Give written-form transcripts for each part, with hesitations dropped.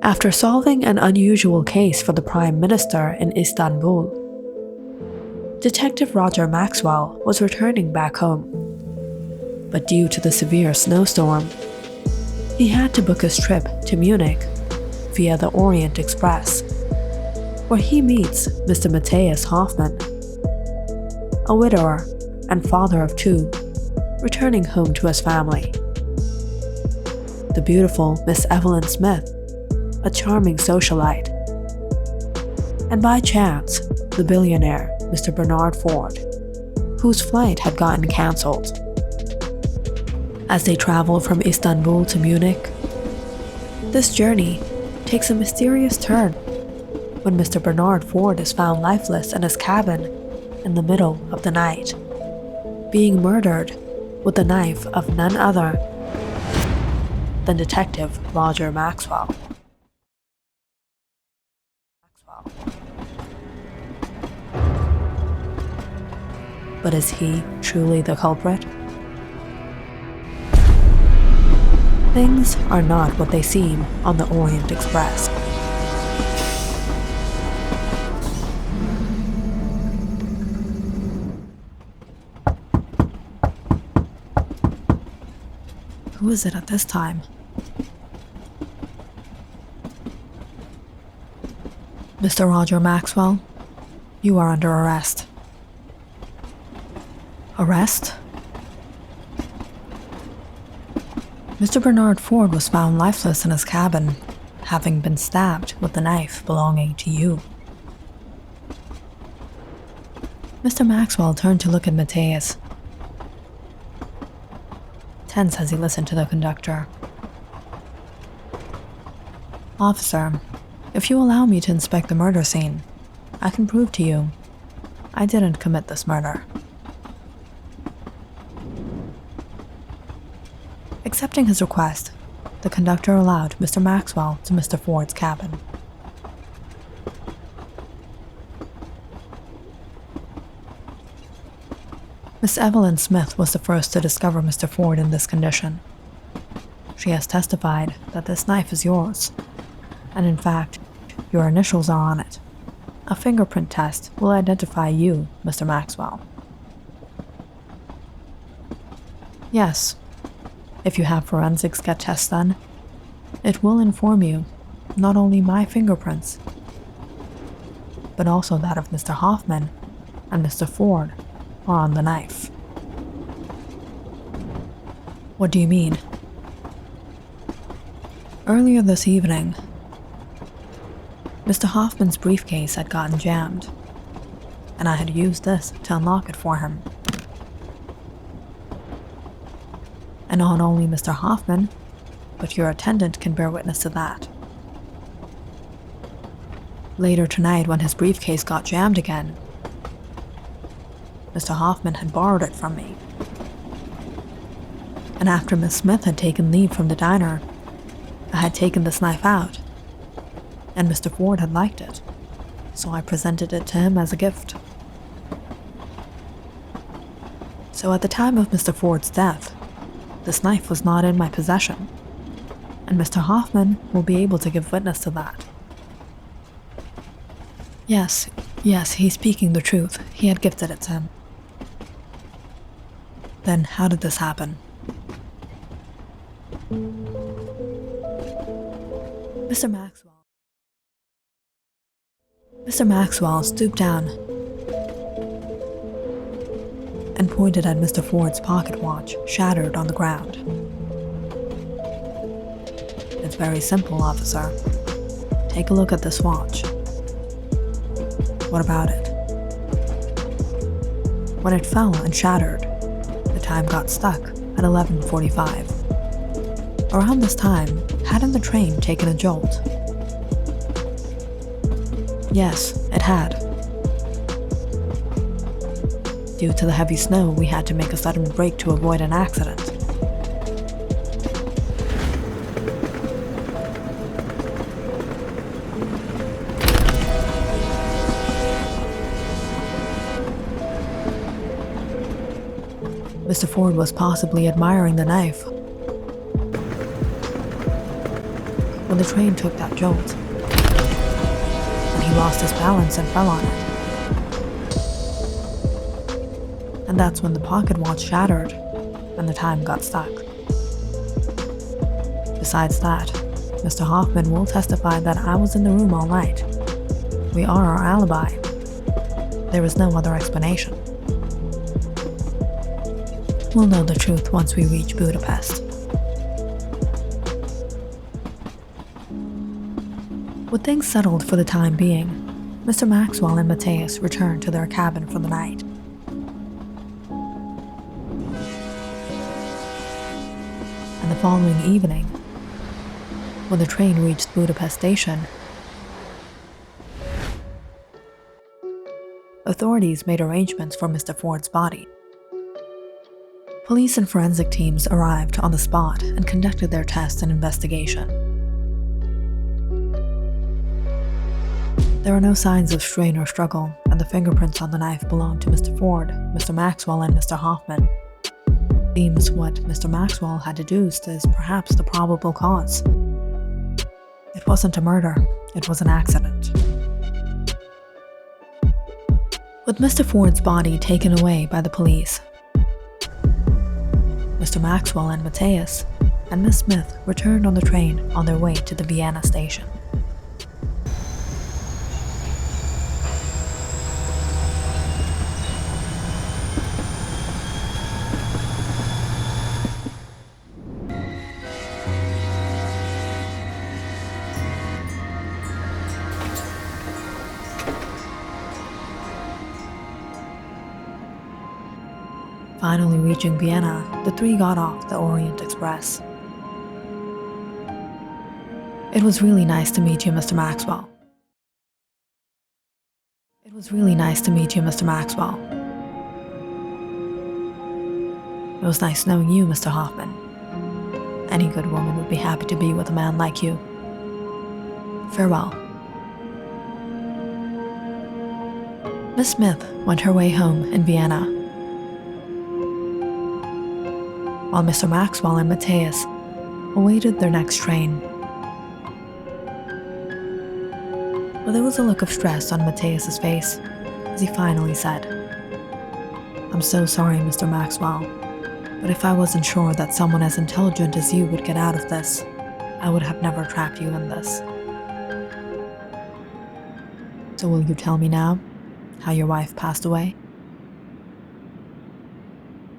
After solving an unusual case for the Prime Minister in Istanbul, Detective Roger Maxwell was returning back home. But due to the severe snowstorm, he had to book his trip to Munich via the Orient Express, where he meets Mr. Matthias Hoffman, a widower and father of two, returning home to his family. The beautiful Miss Evelyn Smith, a charming socialite, and by chance, the billionaire Mr. Bernard Ford, whose flight had gotten cancelled. As they travel from Istanbul to Munich, this journey takes a mysterious turn when Mr. Bernard Ford is found lifeless in his cabin in the middle of the night, being murdered with the knife of none other than Detective Roger Maxwell. But is he truly the culprit? Things are not what they seem on the Orient Express. Who is it at this time? Mr. Roger Maxwell, you are under arrest. Arrest? Mr. Bernard Ford was found lifeless in his cabin, having been stabbed with the knife belonging to you. Mr. Maxwell turned to look at Matthias, tense as he listened to the conductor. Officer, if you allow me to inspect the murder scene, I can prove to you I didn't commit this murder. Accepting his request, the conductor allowed Mr. Maxwell to Mr. Ford's cabin. Miss Evelyn Smith was the first to discover Mr. Ford in this condition. She has testified that this knife is yours, and in fact, your initials are on it. A fingerprint test will identify you, Mr. Maxwell. Yes. If you have forensics get tests done, it will inform you not only my fingerprints, but also that of Mr. Hoffman and Mr. Ford are on the knife. What do you mean? Earlier this evening, Mr. Hoffman's briefcase had gotten jammed, and I had used this to unlock it for him. And not only Mr. Hoffman, but your attendant can bear witness to that. Later tonight, when his briefcase got jammed again, Mr. Hoffman had borrowed it from me. And after Miss Smith had taken leave from the diner, I had taken this knife out, and Mr. Ford had liked it, so I presented it to him as a gift. So at the time of Mr. Ford's death, this knife was not in my possession, and Mr. Hoffman will be able to give witness to that. Yes, he's speaking the truth. He had gifted it to him. Then how did this happen? Mr. Maxwell stooped down and pointed at Mr. Ford's pocket watch, shattered on the ground. It's very simple, officer. Take a look at this watch. What about it? When it fell and shattered, the time got stuck at 11:45. Around this time, hadn't the train taken a jolt? Yes, it had. Due to the heavy snow, we had to make a sudden break to avoid an accident. Mr. Ford was possibly admiring the knife. when the train took that jolt, and he lost his balance and fell on it. And that's when the pocket watch shattered and the time got stuck. Besides that, Mr. Hoffman will testify that I was in the room all night. We are our alibi. There is no other explanation. We'll know the truth once we reach Budapest. With things settled for the time being, Mr. Maxwell and Matthias returned to their cabin for the night. And the following evening, when the train reached Budapest station, authorities made arrangements for Mr. Ford's body. Police and forensic teams arrived on the spot and conducted their tests and investigation. There are no signs of strain or struggle, and the fingerprints on the knife belong to Mr. Ford, Mr. Maxwell, and Mr. Hoffman. Seems what Mr. Maxwell had deduced is perhaps the probable cause. It wasn't a murder, it was an accident. With Mr. Ford's body taken away by the police, Mr. Maxwell and Matthias and Miss Smith returned on the train on their way to the Vienna station. Finally reaching Vienna, the three got off the Orient Express. It was really nice to meet you, Mr. Maxwell. It was really nice to meet you, Mr. Maxwell. It was nice knowing you, Mr. Hoffman. Any good woman would be happy to be with a man like you. Farewell. Miss Smith went her way home in Vienna, while Mr. Maxwell and Matthias awaited their next train. But there was a look of stress on Matthias's face as he finally said, "I'm so sorry, Mr. Maxwell, but if I wasn't sure that someone as intelligent as you would get out of this, I would have never trapped you in this. So will you tell me now how your wife passed away?"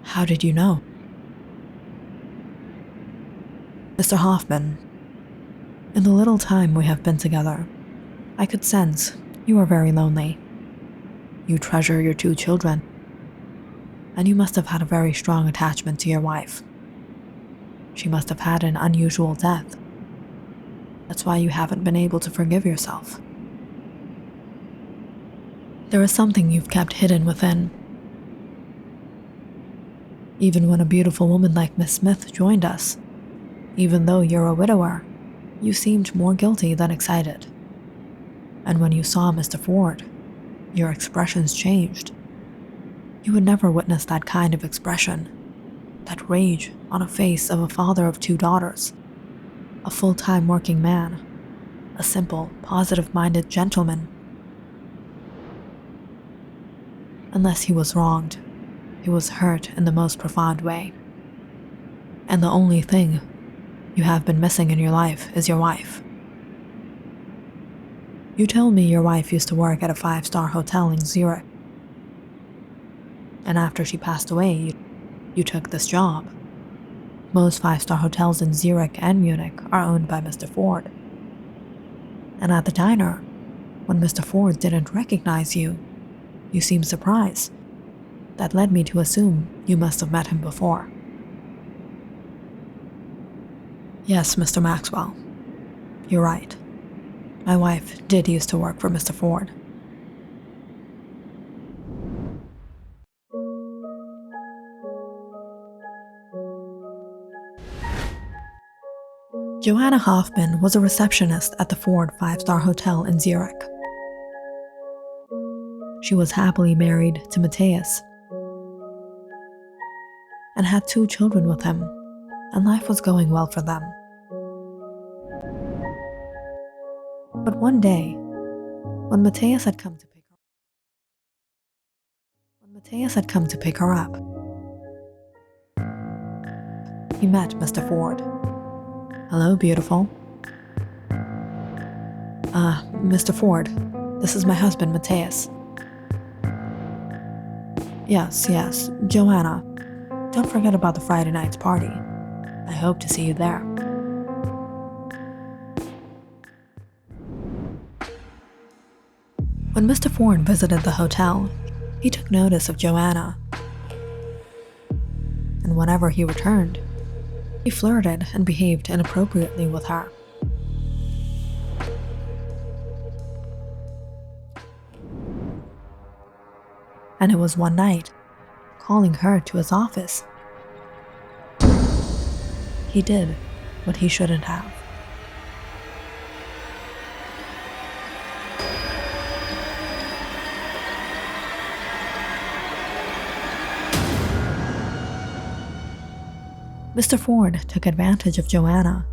"How did you know?" "Mr. Hoffman, in the little time we have been together, I could sense you are very lonely. You treasure your two children, and you must have had a very strong attachment to your wife. She must have had an unusual death. That's why you haven't been able to forgive yourself. There is something you've kept hidden within. Even when a beautiful woman like Miss Smith joined us, even though you're a widower, you seemed more guilty than excited. And when you saw Mr. Ford, your expressions changed. You would never witness that kind of expression, that rage on a face of a father of two daughters, a full-time working man, a simple, positive-minded gentleman. Unless he was wronged, he was hurt in the most profound way. And the only thing you have been missing in your life is your wife. You told me your wife used to work at a 5-star hotel in Zurich. And after she passed away, you took this job. Most 5-star hotels in Zurich and Munich are owned by Mr. Ford. And at the diner, when Mr. Ford didn't recognize you, you seemed surprised. That led me to assume you must have met him before." "Yes, Mr. Maxwell. You're right. My wife did used to work for Mr. Ford." Joanna Hoffman was a receptionist at the Ford 5-star hotel in Zurich. She was happily married to Matthias and had 2 children with him, and life was going well for them. But one day, when Matthias had come to pick her up, he met Mr. Ford. "Hello, beautiful." Mr. Ford, this is my husband, Matthias." Yes, Joanna. Don't forget about the Friday night's party. I hope to see you there." When Mr. Ford visited the hotel, he took notice of Joanna. And whenever he returned, he flirted and behaved inappropriately with her. And it was one night, calling her to his office, he did what he shouldn't have. Mr. Ford took advantage of Joanna,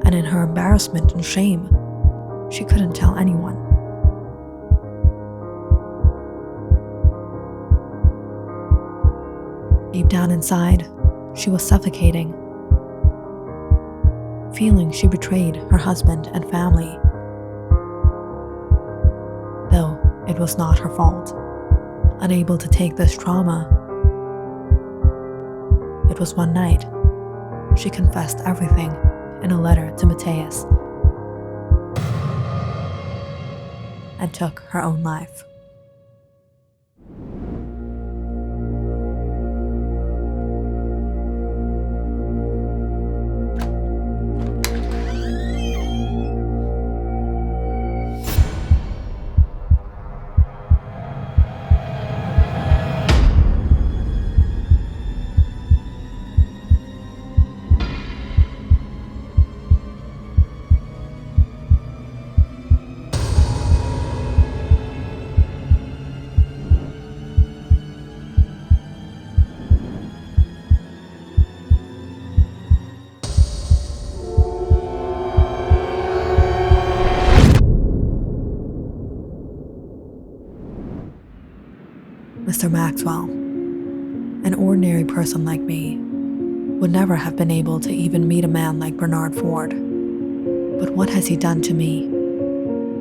and in her embarrassment and shame, she couldn't tell anyone. Deep down inside, she was suffocating, feeling she betrayed her husband and family, though it was not her fault. Unable to take this trauma, it was one night she confessed everything in a letter to Matthias and took her own life. Mr. Maxwell, an ordinary person like me, would never have been able to even meet a man like Bernard Ford. But what has he done to me?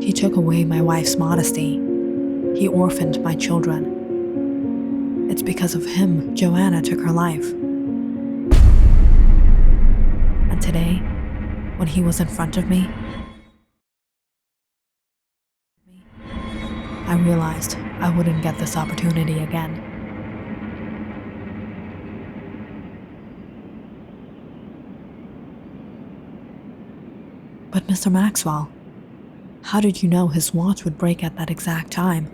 He took away my wife's modesty. He orphaned my children. It's because of him Joanna took her life. And today, when he was in front of me, I realized I wouldn't get this opportunity again. But Mr. Maxwell, how did you know his watch would break at that exact time?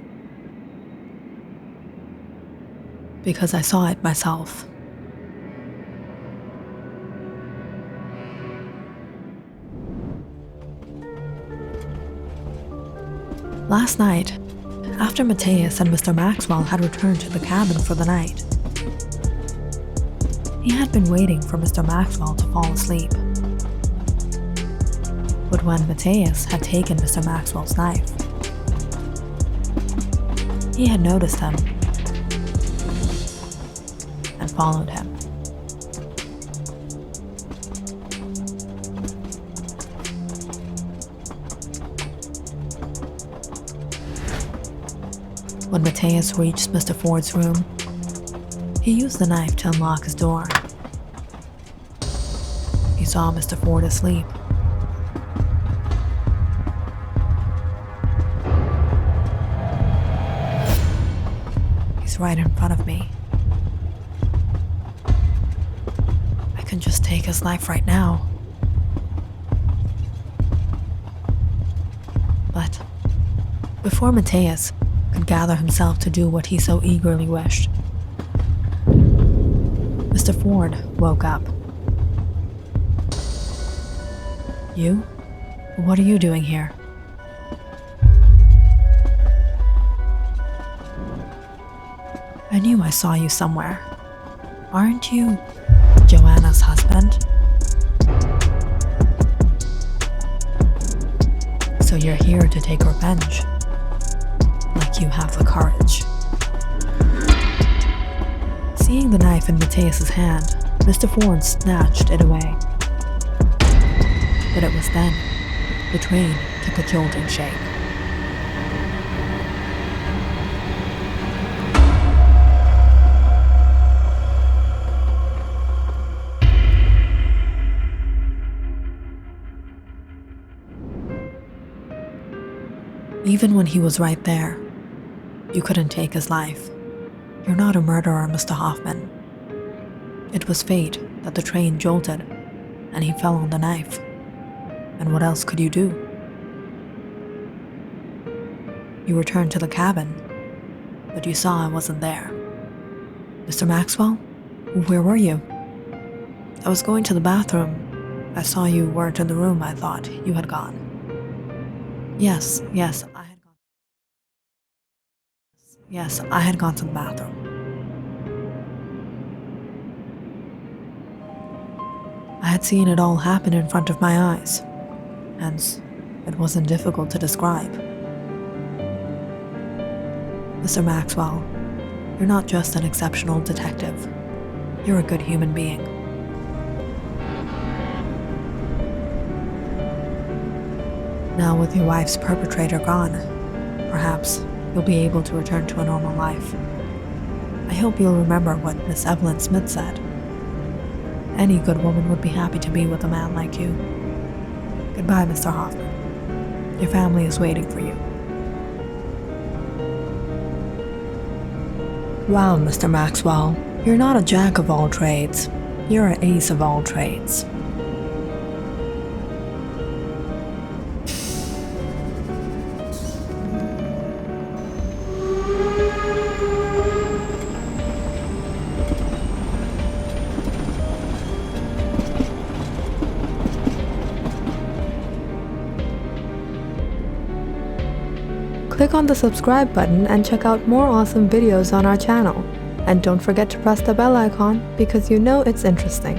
Because I saw it myself. Last night, after Matthias and Mr. Maxwell had returned to the cabin for the night, he had been waiting for Mr. Maxwell to fall asleep. But when Matthias had taken Mr. Maxwell's knife, he had noticed him and followed him. When Matthias reached Mr. Ford's room, he used the knife to unlock his door. He saw Mr. Ford asleep. He's right in front of me. I can just take his life right now. But before Matthias could gather himself to do what he so eagerly wished, Mr. Ford woke up. "You? What are you doing here?" "I knew I saw you somewhere. Aren't you Joanna's husband?" to take revenge. Like you have the courage. Seeing the knife in Matthias's hand, Mr. Ford snatched it away. But it was then the train took a jolting shake. Even when he was right there, you couldn't take his life. You're not a murderer, Mr. Hoffman. It was fate that the train jolted, and he fell on the knife. And what else could you do? You returned to the cabin, but you saw I wasn't there. Mr. Maxwell, where were you? I was going to the bathroom. I saw you weren't in the room. I thought you had gone. Yes, I had gone to the bathroom. I had seen it all happen in front of my eyes, hence, it wasn't difficult to describe. Mr. Maxwell, you're not just an exceptional detective. You're a good human being. Now with your wife's perpetrator gone, perhaps you'll be able to return to a normal life. I hope you'll remember what Miss Evelyn Smith said. Any good woman would be happy to be with a man like you. Goodbye, Mr. Hoffman. Your family is waiting for you. Wow, Mr. Maxwell, you're not a jack of all trades. You're an ace of all trades. Click on the subscribe button and check out more awesome videos on our channel. And don't forget to press the bell icon because you know it's interesting.